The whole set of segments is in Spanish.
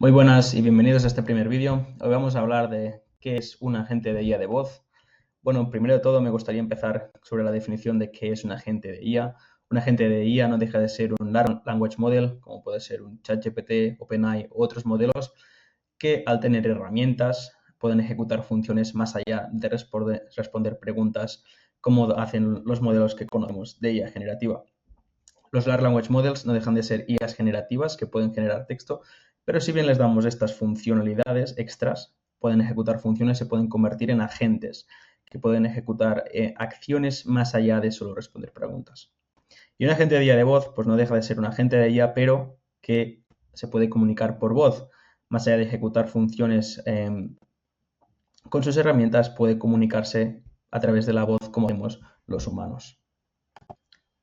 Muy buenas y bienvenidos a este primer vídeo. Hoy vamos a hablar de qué es un agente de IA de voz. Bueno, primero de todo me gustaría empezar sobre la definición de qué es un agente de IA. Un agente de IA no deja de ser un Language Model, como puede ser un ChatGPT, OpenAI u otros modelos, que al tener herramientas pueden ejecutar funciones más allá de responder preguntas como hacen los modelos que conocemos de IA generativa. Los Large Language Models no dejan de ser IAs generativas que pueden generar texto, pero si bien les damos estas funcionalidades extras, pueden ejecutar funciones, se pueden convertir en agentes que pueden ejecutar acciones más allá de solo responder preguntas. Y un agente de IA de voz, pues no deja de ser un agente de IA, pero que se puede comunicar por voz. Más allá de ejecutar funciones con sus herramientas, puede comunicarse a través de la voz como hacemos los humanos.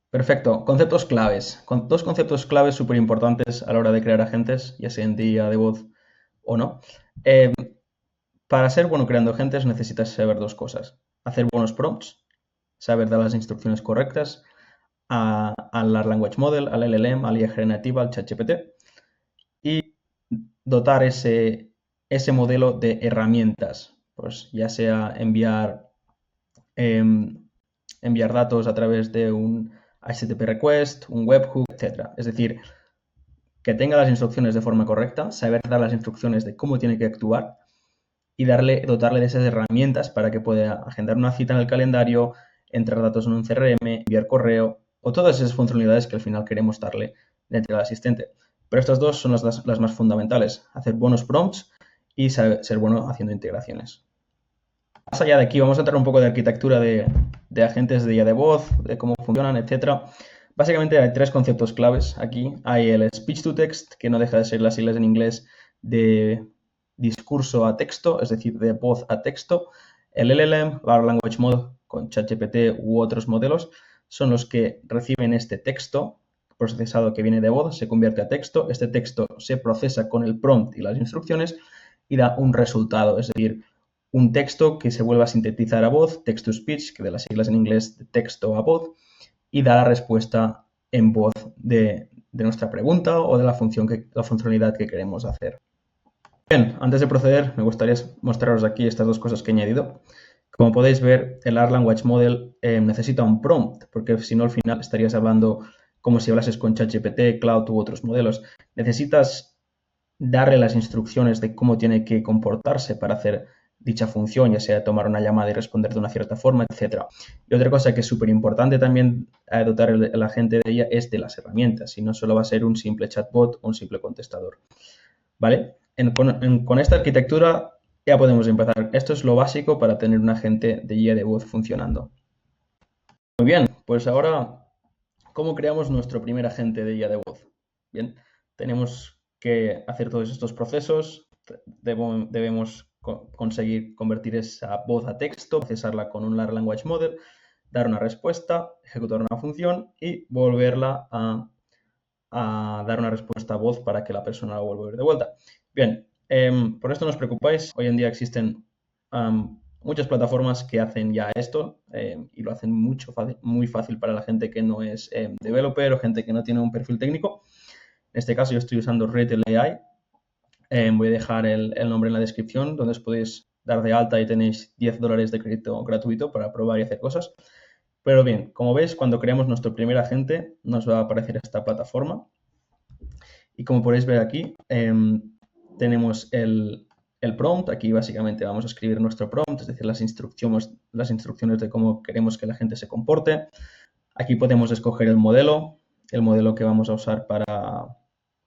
Perfecto. Conceptos claves. Dos conceptos claves súper importantes a la hora de crear agentes, ya sea en IA de voz o no. Para ser bueno creando agentes necesitas saber dos cosas. Hacer buenos prompts, saber dar las instrucciones correctas al Large Language Model, al LLM, al IA generativa, al ChatGPT, y dotar ese modelo de herramientas, pues ya sea enviar datos a través de un HTTP request, un webhook, etc. Es decir, que tenga las instrucciones de forma correcta, saber dar las instrucciones de cómo tiene que actuar y dotarle de esas herramientas para que pueda agendar una cita en el calendario, entrar datos en un CRM, enviar correo o todas esas funcionalidades que al final queremos darle dentro del asistente. Pero estas dos son las más fundamentales, hacer buenos prompts y ser bueno haciendo integraciones. Más allá de aquí, vamos a entrar un poco de arquitectura de agentes de IA de voz, de cómo funcionan, etc. Básicamente hay tres conceptos claves aquí. Hay el speech to text, que no deja de ser las siglas en inglés de discurso a texto, es decir, de voz a texto. El LLM, Large Language Model, con ChatGPT u otros modelos, son los que reciben este texto procesado que viene de voz, se convierte a texto. Este texto se procesa con el prompt y las instrucciones y da un resultado, es decir, un texto que se vuelva a sintetizar a voz, text to speech, que de las siglas en inglés de texto a voz, y da la respuesta en voz de nuestra pregunta o de la funcionalidad que queremos hacer. Bien, antes de proceder, me gustaría mostraros aquí estas dos cosas que he añadido. Como podéis ver, el Large Language Model necesita un prompt, porque si no al final estarías hablando como si hablases con ChatGPT, Cloud u otros modelos. Necesitas darle las instrucciones de cómo tiene que comportarse para hacer dicha función, ya sea tomar una llamada y responder de una cierta forma, etc. Y otra cosa que es súper importante también dotar el agente de ella es de las herramientas, si no solo va a ser un simple chatbot o un simple contestador. ¿Vale? Con esta arquitectura ya podemos empezar. Esto es lo básico para tener un agente de IA de voz funcionando. Muy bien, pues ahora, ¿cómo creamos nuestro primer agente de IA de voz? Bien, tenemos que hacer todos estos procesos, debemos conseguir convertir esa voz a texto, procesarla con un Large Language Model, dar una respuesta, ejecutar una función y volverla a dar una respuesta a voz para que la persona la vuelva a ver de vuelta. Bien, por esto no os preocupáis, hoy en día existen muchas plataformas que hacen ya esto y lo hacen muy fácil para la gente que no es developer o gente que no tiene un perfil técnico. En este caso yo estoy usando Retail AI. Voy a dejar el nombre en la descripción donde os podéis dar de alta y tenéis $10 de crédito gratuito para probar y hacer cosas. Pero bien, como veis, cuando creamos nuestro primer agente nos va a aparecer esta plataforma. Y como podéis ver aquí, tenemos el prompt. Aquí básicamente vamos a escribir nuestro prompt, es decir, las instrucciones de cómo queremos que la gente se comporte. Aquí podemos escoger el modelo que vamos a usar para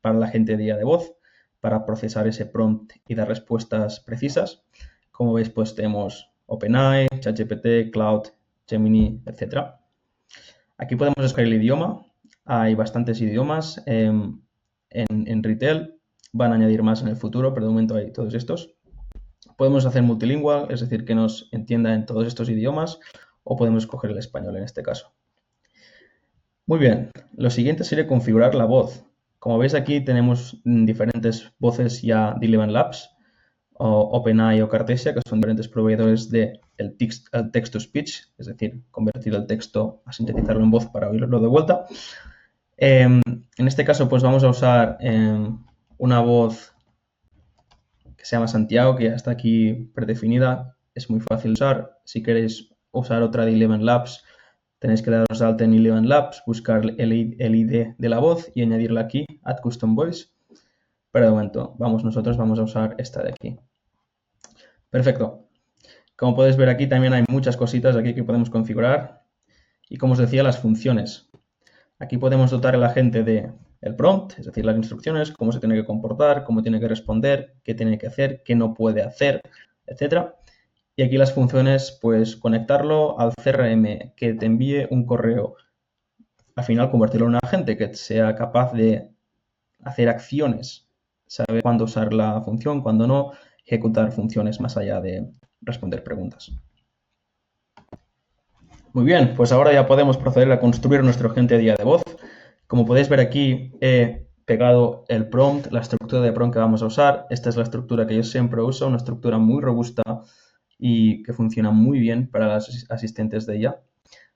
la gente de IA de voz, para procesar ese prompt y dar respuestas precisas. Como veis, pues tenemos OpenAI, ChatGPT, Cloud, Gemini, etc. Aquí podemos escoger el idioma. Hay bastantes idiomas en Retail. Van a añadir más en el futuro, pero de momento hay todos estos. Podemos hacer multilingüe, es decir, que nos entienda en todos estos idiomas, o podemos escoger el español en este caso. Muy bien, lo siguiente sería configurar la voz. Como veis aquí tenemos diferentes voces ya de Eleven Labs, o OpenAI o Cartesia, que son diferentes proveedores de el text to speech, es decir, convertir el texto a sintetizarlo en voz para oírlo de vuelta. En este caso, pues vamos a usar una voz se llama Santiago, que ya está aquí predefinida. Es muy fácil de usar. Si queréis usar otra de Eleven Labs, tenéis que daros de alta en Eleven Labs, buscar el ID de la voz y añadirla aquí, Add Custom Voice. Pero de momento, nosotros vamos a usar esta de aquí. Perfecto. Como podéis ver aquí, también hay muchas cositas aquí que podemos configurar. Y como os decía, las funciones. Aquí podemos dotar a la gente de el prompt, es decir, las instrucciones, cómo se tiene que comportar, cómo tiene que responder, qué tiene que hacer, qué no puede hacer, etc. Y aquí las funciones, pues conectarlo al CRM, que te envíe un correo. Al final, convertirlo en un agente que sea capaz de hacer acciones, saber cuándo usar la función, cuándo no, ejecutar funciones más allá de responder preguntas. Muy bien, pues ahora ya podemos proceder a construir nuestro agente de guía de voz. Como podéis ver aquí, he pegado el prompt, la estructura de prompt que vamos a usar. Esta es la estructura que yo siempre uso, una estructura muy robusta y que funciona muy bien para las asistentes de IA.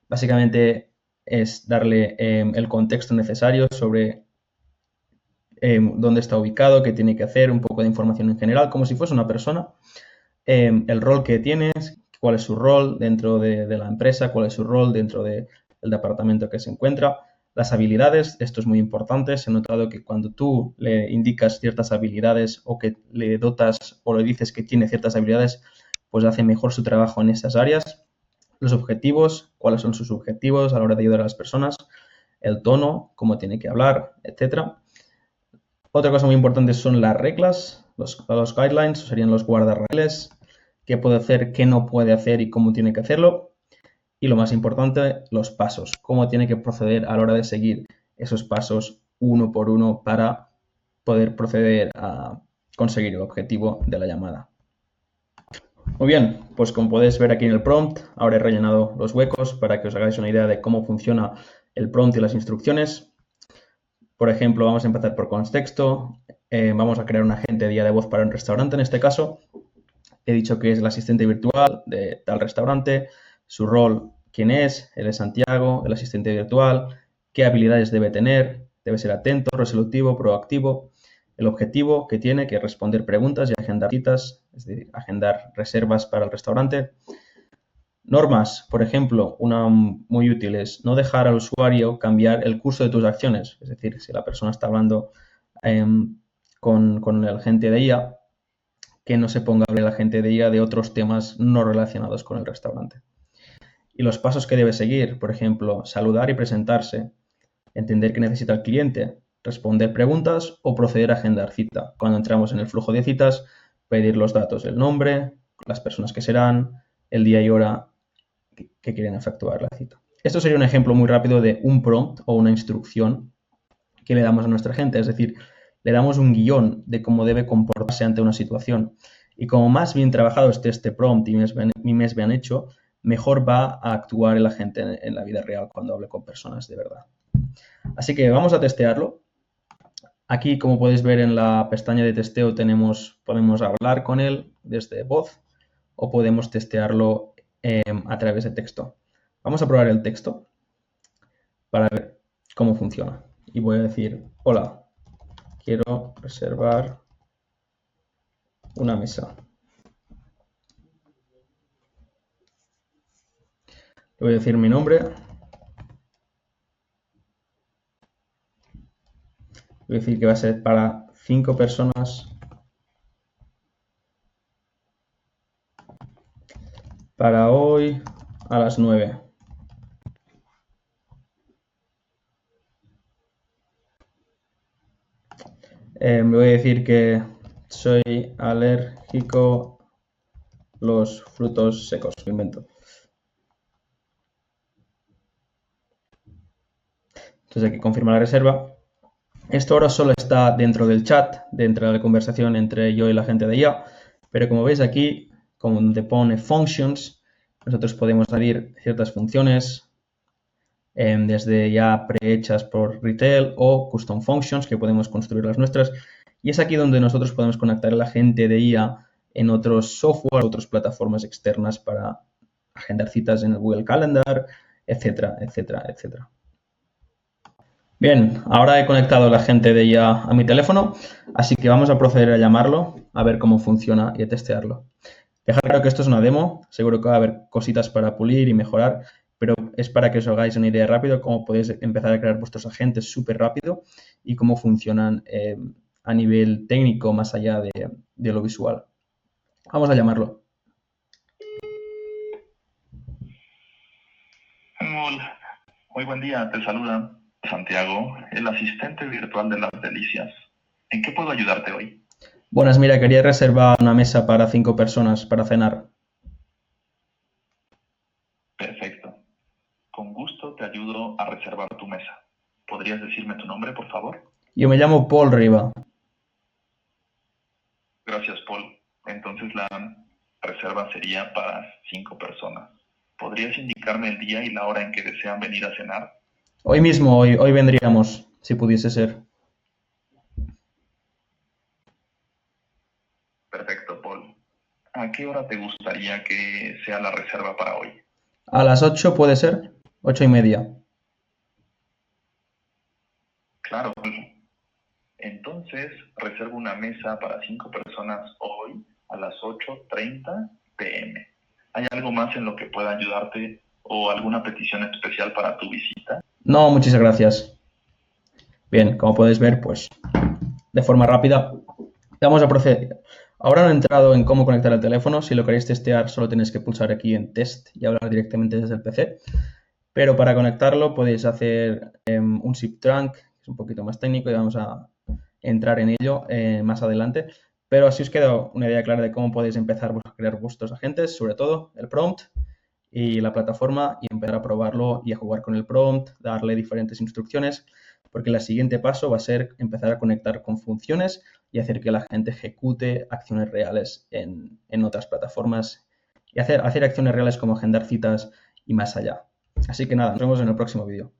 Básicamente es darle el contexto necesario sobre dónde está ubicado, qué tiene que hacer, un poco de información en general, como si fuese una persona, el rol que tienes, cuál es su rol dentro de la empresa, cuál es su rol dentro del departamento que se encuentra, las habilidades, esto es muy importante, se ha notado que cuando tú le indicas ciertas habilidades o que le dotas o le dices que tiene ciertas habilidades, pues hace mejor su trabajo en esas áreas. Los objetivos, cuáles son sus objetivos a la hora de ayudar a las personas, el tono, cómo tiene que hablar, etcétera. Otra cosa muy importante son las reglas, los guidelines, serían los guardarraíles, qué puede hacer, qué no puede hacer y cómo tiene que hacerlo. Y lo más importante, los pasos, cómo tiene que proceder a la hora de seguir esos pasos uno por uno para poder proceder a conseguir el objetivo de la llamada. Muy bien, pues como podéis ver aquí en el prompt, ahora he rellenado los huecos para que os hagáis una idea de cómo funciona el prompt y las instrucciones. Por ejemplo, vamos a empezar por contexto. Vamos a crear un agente de guía de voz para un restaurante en este caso. He dicho que es el asistente virtual de tal restaurante, su rol, quién es, él es Santiago, el asistente virtual, qué habilidades debe tener, debe ser atento, resolutivo, proactivo, el objetivo que tiene, que es responder preguntas y agendar citas, es decir, agendar reservas para el restaurante. Normas, por ejemplo, una muy útil es no dejar al usuario cambiar el curso de tus acciones. Es decir, si la persona está hablando con el agente de IA, que no se ponga a hablar el agente de IA de otros temas no relacionados con el restaurante. Y los pasos que debe seguir, por ejemplo, saludar y presentarse, entender qué necesita el cliente, responder preguntas o proceder a agendar cita. Cuando entramos en el flujo de citas, pedir los datos, el nombre, las personas que serán, el día y hora que quieren efectuar la cita. Esto sería un ejemplo muy rápido de un prompt o una instrucción que le damos a nuestra gente, es decir, le damos un guión de cómo debe comportarse ante una situación. Y como más bien trabajado esté este prompt y mes bien hecho, mejor va a actuar el agente en la vida real cuando hable con personas de verdad. Así que vamos a testearlo. Aquí, como podéis ver en la pestaña de testeo, podemos hablar con él desde voz o podemos testearlo a través de texto. Vamos a probar el texto para ver cómo funciona. Y voy a decir, hola, quiero reservar una mesa. Le voy a decir mi nombre. Voy a decir que va a ser para 5 personas para hoy a las 9. Me voy a decir que soy alérgico a los frutos secos, lo invento. Entonces aquí confirma la reserva. Esto ahora solo está dentro del chat, dentro de la conversación entre yo y la gente de IA, pero como veis aquí, donde pone functions, nosotros podemos añadir ciertas funciones desde ya prehechas por retail o custom functions que podemos construir las nuestras. Y es aquí donde nosotros podemos conectar a la gente de IA en otros software, otras plataformas externas para agendar citas en el Google Calendar, etcétera, etcétera, etcétera. Bien, ahora he conectado la gente de IA a mi teléfono, así que vamos a proceder a llamarlo, a ver cómo funciona y a testearlo. Dejar claro que esto es una demo, seguro que va a haber cositas para pulir y mejorar, pero es para que os hagáis una idea rápido cómo podéis empezar a crear vuestros agentes súper rápido y cómo funcionan a nivel técnico más allá de lo visual. Vamos a llamarlo. Hola, muy buen día, te saluda Santiago, el asistente virtual de las delicias. ¿En qué puedo ayudarte hoy? Buenas, mira, quería reservar una mesa para 5 personas para cenar. Perfecto, con gusto te ayudo a reservar tu mesa. ¿Podrías decirme tu nombre, por favor? Yo me llamo Paul Riva. Gracias, Paul. Entonces la reserva sería para 5 personas. ¿Podrías indicarme el día y la hora en que desean venir a cenar? Hoy mismo, hoy vendríamos, si pudiese ser. Perfecto, Paul. ¿A qué hora te gustaría que sea la reserva para hoy? A las 8 puede ser, 8:30. Claro, Paul. Entonces, reservo una mesa para 5 personas hoy a las 8:30 p.m. ¿Hay algo más en lo que pueda ayudarte o alguna petición especial para tu visita? No, muchas gracias. Bien, como podéis ver, pues de forma rápida vamos a proceder. Ahora no he entrado en cómo conectar el teléfono. Si lo queréis testear, solo tenéis que pulsar aquí en Test y hablar directamente desde el PC. Pero para conectarlo podéis hacer un zip trunk, que es un poquito más técnico y vamos a entrar en ello más adelante. Pero así os queda una idea clara de cómo podéis empezar a crear vuestros agentes, sobre todo el prompt y la plataforma, y empezar a probarlo y a jugar con el prompt, darle diferentes instrucciones, porque el siguiente paso va a ser empezar a conectar con funciones y hacer que la gente ejecute acciones reales en otras plataformas y hacer acciones reales como agendar citas y más allá. Así que nada, nos vemos en el próximo vídeo.